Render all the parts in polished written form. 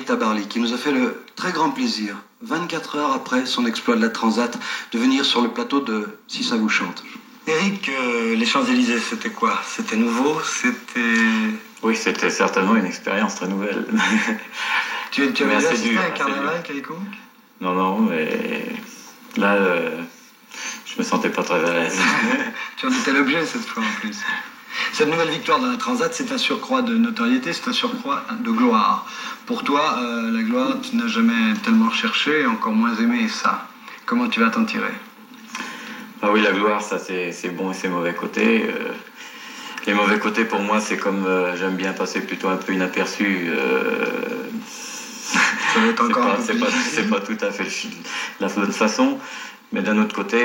Tabarly, qui nous a fait le très grand plaisir, 24 heures après son exploit de la Transat, de venir sur le plateau de Si ça vous chante. Éric, les Champs-Élysées, c'était quoi? C'était nouveau? Oui, c'était certainement une expérience très nouvelle. Tu avais déjà assisté à un carnaval quelconque? Non, mais là, je me sentais pas très à l'aise. Tu en étais l'objet cette fois en plus. Cette nouvelle victoire dans la Transat, c'est un surcroît de notoriété, c'est un surcroît de gloire. Pour toi, la gloire, tu n'as jamais tellement recherché, encore moins aimé ça. Comment tu vas t'en tirer? Ah oui, la gloire, ça c'est bon et c'est mauvais côtés. Les mauvais côtés pour moi, c'est comme j'aime bien passer plutôt un peu inaperçu. Ça va être encore c'est pas tout à fait la bonne façon. Mais d'un autre côté,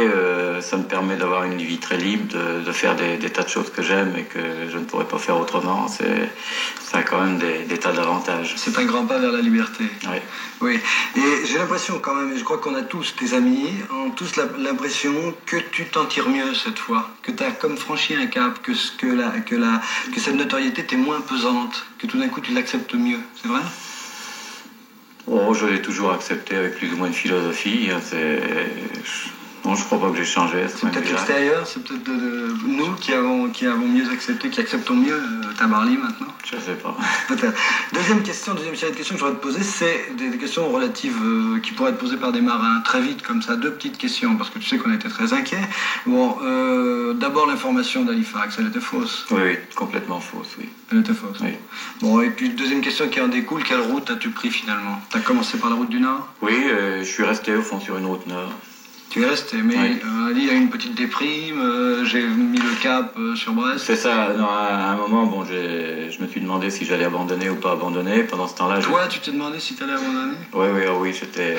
ça me permet d'avoir une vie très libre, de faire des tas de choses que j'aime et que je ne pourrais pas faire autrement. Ça a quand même des tas d'avantages. C'est un grand pas vers la liberté. Oui. Oui. Et j'ai l'impression quand même, et je crois qu'on a tous, tes amis, ont tous l'impression que tu t'en tires mieux cette fois. Que tu as comme franchi un cap, que cette notoriété t'est moins pesante, que tout d'un coup tu l'acceptes mieux. C'est vrai? Oh, je l'ai toujours accepté avec plus ou moins de philosophie. Non, je crois pas que j'ai changé. C'est peut-être l'extérieur, c'est peut-être nous qui avons mieux accepté, qui acceptons mieux Tabarly maintenant. Je sais pas. Peut-être. Deuxième série de questions que j'aurais te poser, c'est des questions relatives qui pourraient être posées par des marins très vite comme ça. Deux petites questions, parce que tu sais qu'on était très inquiets. Bon, d'abord l'information d'Halifax, elle était fausse. Oui, complètement fausse, oui. Elle était fausse. Oui. Bon, et puis deuxième question qui en découle, quelle route as-tu pris finalement? T'as commencé par la route du Nord? Oui, je suis resté au fond sur une route nord. Tu es resté, mais oui. Ali a eu une petite déprime, j'ai mis le cap sur Brest. C'est ça, non, à un moment, bon, je me suis demandé si j'allais abandonner ou pas abandonner. Pendant ce temps-là... Toi, tu t'es demandé si tu allais abandonner? Oui, j'étais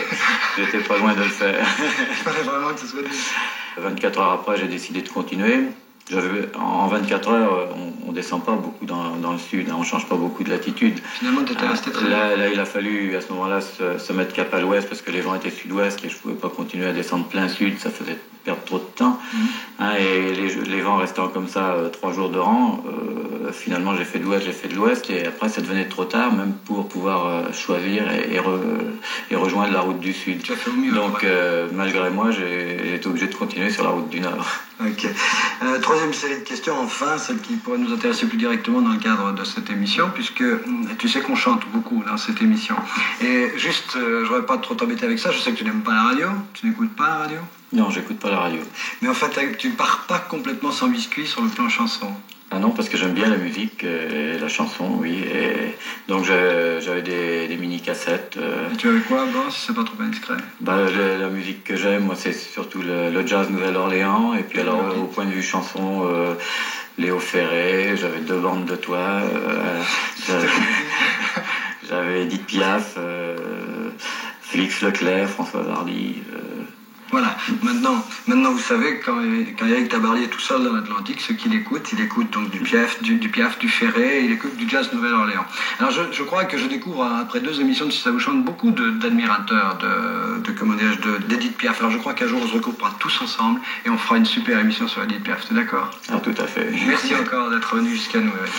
pas loin de le faire. Il fallait vraiment que ce soit dit. 24 heures après, j'ai décidé de continuer. En 24 heures, on descend pas beaucoup dans le sud, hein, on change pas beaucoup de latitude. Finalement, tu étais resté très là, il a fallu à ce moment-là se mettre cap à l'ouest parce que les vents étaient sud-ouest et je pouvais pas continuer à descendre plein sud, ça faisait perdre trop de temps. Hein, et les vents restant comme ça 3 jours de rang, finalement j'ai fait de l'ouest et après ça devenait trop tard même pour pouvoir choisir et rejoindre la route du sud. Tu as fait au mieux. Donc malgré moi, j'ai été obligé de continuer sur la route du nord. Ok. Troisième série de questions, enfin, celle qui pourrait nous intéresser plus directement dans le cadre de cette émission, puisque tu sais qu'on chante beaucoup dans cette émission. Et juste, je voudrais pas trop t'embêter avec ça, je sais que tu n'aimes pas la radio, tu n'écoutes pas la radio? Non, j'écoute pas la radio. Mais en fait, tu pars pas complètement sans biscuit sur le plan chanson. Ah non, parce que j'aime bien la musique et la chanson, oui. Et donc j'avais des mini-cassettes. Et tu avais quoi, bon, si c'est pas trop indiscret? La musique que j'aime, moi, c'est surtout le jazz Nouvelle-Orléans. Et puis alors, au point de vue chanson, Léo Ferré, j'avais 2 bandes de toi. J'avais Edith Piaf, Félix Leclerc, François Hardy. Voilà, maintenant vous savez, quand Éric Tabarly est tout seul dans l'Atlantique, ce qu'il écoute, il écoute donc du Piaf, du Ferré, il écoute du jazz Nouvelle-Orléans. Alors je crois que je découvre, après 2 émissions de Si ça vous chante, beaucoup d'admirateurs d'Edith Piaf. Alors je crois qu'un jour on se regroupera tous ensemble et on fera une super émission sur Edith Piaf, t'es d'accord? Ah, tout à fait. Merci encore d'être venu jusqu'à nous, Éric.